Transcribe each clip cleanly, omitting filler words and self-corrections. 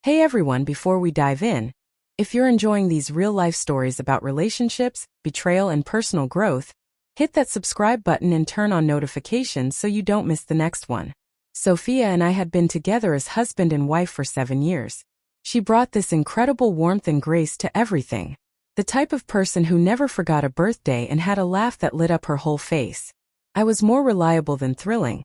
Hey everyone, before we dive in, if you're enjoying these real-life stories about relationships, betrayal, and personal growth, hit that subscribe button and turn on notifications so you don't miss the next one. Sophia and I had been together as husband and wife for 7 years. She brought this incredible warmth and grace to everything. The type of person who never forgot a birthday and had a laugh that lit up her whole face. I was more reliable than thrilling.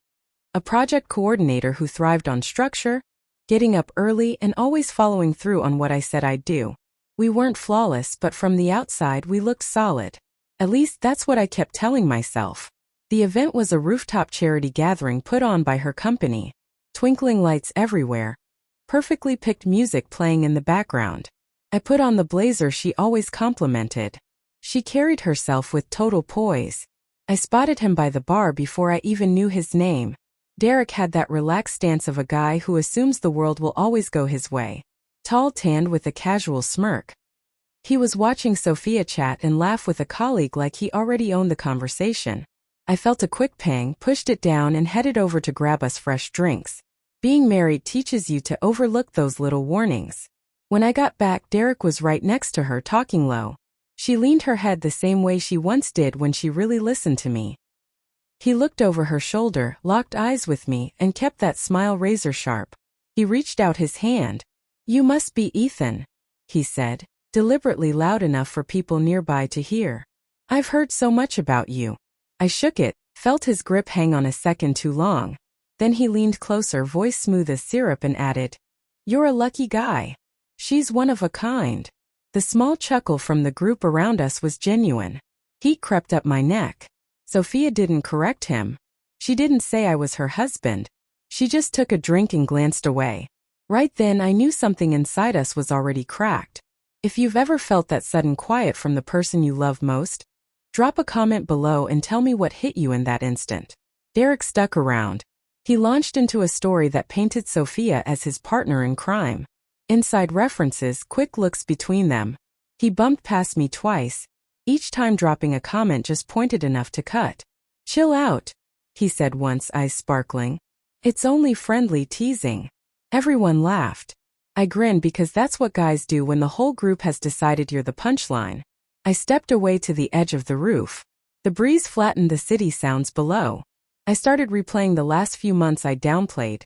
A project coordinator who thrived on structure, getting up early and always following through on what I said I'd do. We weren't flawless, but from the outside we looked solid. At least that's what I kept telling myself. The event was a rooftop charity gathering put on by her company. Twinkling lights everywhere. Perfectly picked music playing in the background. I put on the blazer she always complimented. She carried herself with total poise. I spotted him by the bar before I even knew his name. Derek had that relaxed stance of a guy who assumes the world will always go his way. Tall, tanned, with a casual smirk. He was watching Sophia chat and laugh with a colleague like he already owned the conversation. I felt a quick pang, pushed it down and headed over to grab us fresh drinks. Being married teaches you to overlook those little warnings. When I got back, Derek was right next to her, talking low. She leaned her head the same way she once did when she really listened to me. He looked over her shoulder, locked eyes with me, and kept that smile razor sharp. He reached out his hand. "You must be Ethan," he said, deliberately loud enough for people nearby to hear. "I've heard so much about you." I shook it, felt his grip hang on a second too long. Then he leaned closer, voice smooth as syrup, and added, "You're a lucky guy. She's one of a kind." The small chuckle from the group around us was genuine. Heat crept up my neck. Sophia didn't correct him. She didn't say I was her husband. She just took a drink and glanced away. Right then I knew something inside us was already cracked. If you've ever felt that sudden quiet from the person you love most, drop a comment below and tell me what hit you in that instant. Derek stuck around. He launched into a story that painted Sophia as his partner in crime. Inside references, quick looks between them. He bumped past me twice, each time dropping a comment just pointed enough to cut. "Chill out," he said once, eyes sparkling. "It's only friendly teasing." Everyone laughed. I grinned because that's what guys do when the whole group has decided you're the punchline. I stepped away to the edge of the roof. The breeze flattened the city sounds below. I started replaying the last few months I downplayed.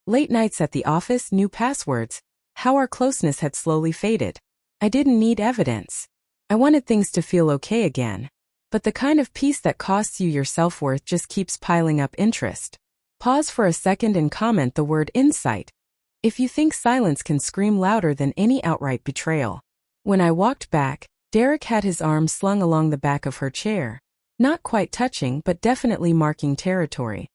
Late nights at the office, new passwords, how our closeness had slowly faded. I didn't need evidence. I wanted things to feel okay again. But the kind of peace that costs you your self-worth just keeps piling up interest. Pause for a second and comment the word insight, if you think silence can scream louder than any outright betrayal. When I walked back, Derek had his arm slung along the back of her chair. Not quite touching, but definitely marking territory.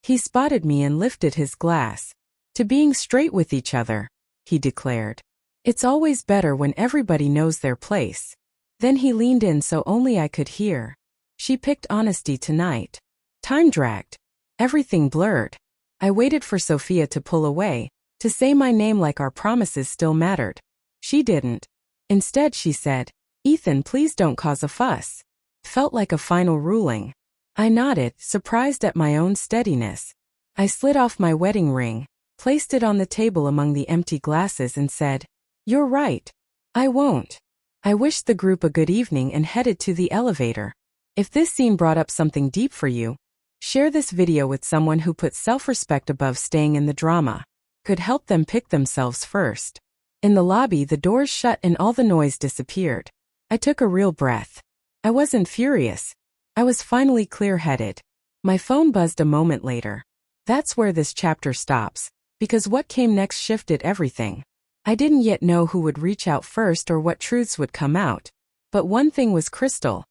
He spotted me and lifted his glass. "To being straight with each other," he declared. "It's always better when everybody knows their place." Then he leaned in so only I could hear. "She picked honesty tonight." Time dragged. Everything blurred. I waited for Sophia to pull away, to say my name like our promises still mattered. She didn't. Instead she said, "Ethan, please don't cause a fuss." Felt like a final ruling. I nodded, surprised at my own steadiness. I slid off my wedding ring, placed it on the table among the empty glasses and said, "You're right. I won't." I wished the group a good evening and headed to the elevator. If this scene brought up something deep for you, share this video with someone who puts self-respect above staying in the drama. Could help them pick themselves first. In the lobby, the doors shut and all the noise disappeared. I took a real breath. I wasn't furious. I was finally clear-headed. My phone buzzed a moment later. That's where this chapter stops, because what came next shifted everything. I didn't yet know who would reach out first or what truths would come out. But one thing was crystal.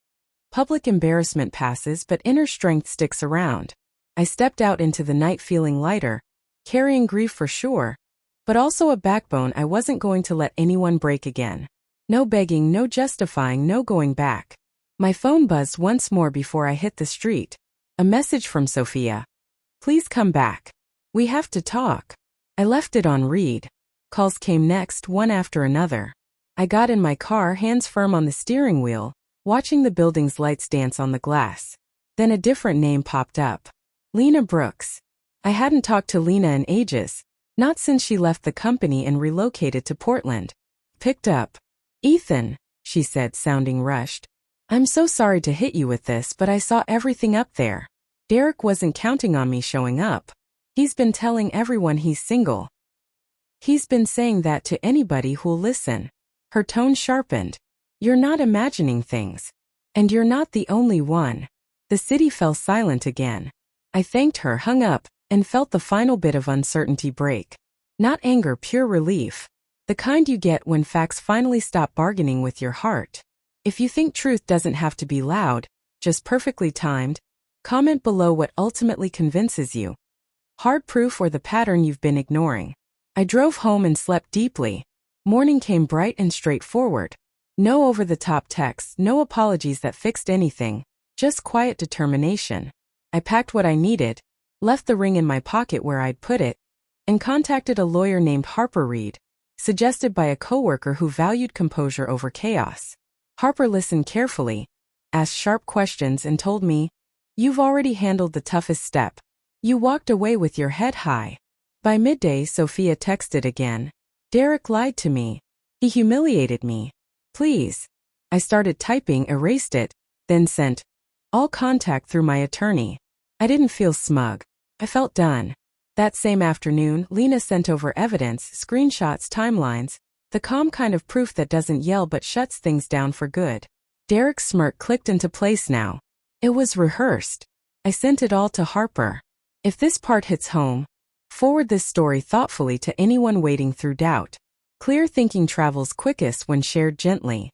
Public embarrassment passes, but inner strength sticks around. I stepped out into the night feeling lighter, carrying grief for sure, but also a backbone I wasn't going to let anyone break again. No begging, no justifying, no going back. My phone buzzed once more before I hit the street. A message from Sophia. "Please come back. We have to talk." I left it on read. Calls came next, one after another. I got in my car, hands firm on the steering wheel, watching the building's lights dance on the glass. Then a different name popped up. Lena Brooks. I hadn't talked to Lena in ages, Not since she left the company and relocated to Portland. Picked up. Ethan, she said, sounding rushed. I'm so sorry to hit you with this, but I saw everything up there. Derek wasn't counting on me showing up. He's been telling everyone he's single. He's been saying that to anybody who'll listen. Her tone sharpened. You're not imagining things. And you're not the only one. The city fell silent again. I thanked her, hung up, and felt the final bit of uncertainty break. Not anger, pure relief. The kind you get when facts finally stop bargaining with your heart. If you think truth doesn't have to be loud, just perfectly timed, comment below what ultimately convinces you. Hard proof or the pattern you've been ignoring. I drove home and slept deeply. Morning came bright and straightforward. No over-the-top texts, no apologies that fixed anything, just quiet determination. I packed what I needed, left the ring in my pocket where I'd put it, and contacted a lawyer named Harper Reed, suggested by a coworker who valued composure over chaos. Harper listened carefully, asked sharp questions and told me, "You've already handled the toughest step. You walked away with your head high." By midday, Sophia texted again. Derek lied to me. He humiliated me. Please. I started typing, erased it, then sent all contact through my attorney. I didn't feel smug. I felt done. That same afternoon, Lena sent over evidence, screenshots, timelines, the calm kind of proof that doesn't yell but shuts things down for good. Derek's smirk clicked into place now. It was rehearsed. I sent it all to Harper. If this part hits home, forward this story thoughtfully to anyone wading through doubt. Clear thinking travels quickest when shared gently.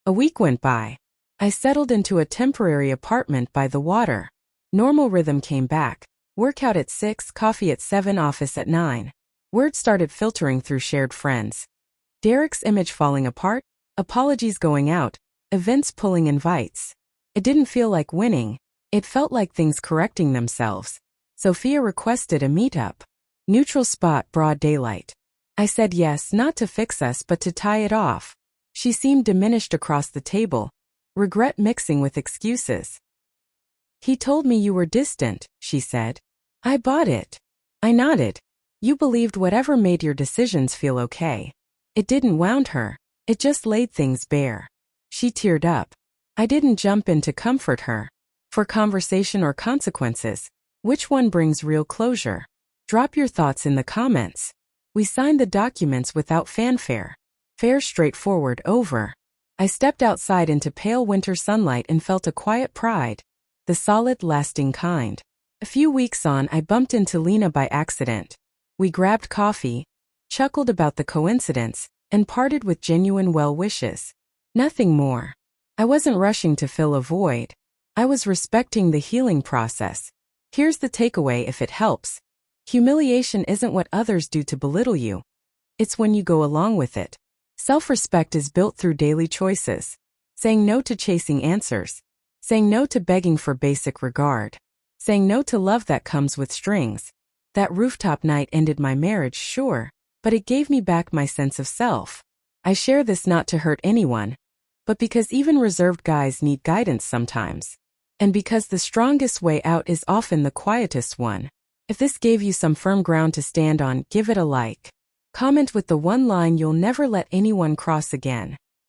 A week went by. I settled into a temporary apartment by the water. Normal rhythm came back. Workout at 6, coffee at 7, office at 9. Words started filtering through shared friends. Derek's image falling apart, apologies going out, events pulling invites. It didn't feel like winning. It felt like things correcting themselves. Sophia requested a meetup. Neutral spot, broad daylight. I said yes, not to fix us but to tie it off. She seemed diminished across the table, regret mixing with excuses. He told me you were distant, she said. I bought it. I nodded. You believed whatever made your decisions feel okay. It didn't wound her. It just laid things bare. She teared up. I didn't jump in to comfort her. For conversation or consequences, which one brings real closure? Drop your thoughts in the comments. We signed the documents without fanfare. Fair, straightforward, over. I stepped outside into pale winter sunlight and felt a quiet pride. The solid, lasting kind. A few weeks on, I bumped into Lena by accident. We grabbed coffee, chuckled about the coincidence, and parted with genuine well wishes. Nothing more. I wasn't rushing to fill a void. I was respecting the healing process. Here's the takeaway if it helps. Humiliation isn't what others do to belittle you. It's when you go along with it. Self-respect is built through daily choices. Saying no to chasing answers. Saying no to begging for basic regard. Saying no to love that comes with strings. That rooftop night ended my marriage, sure, but it gave me back my sense of self. I share this not to hurt anyone, but because even reserved guys need guidance sometimes. And because the strongest way out is often the quietest one. If this gave you some firm ground to stand on, give it a like. Comment with the one line you'll never let anyone cross again.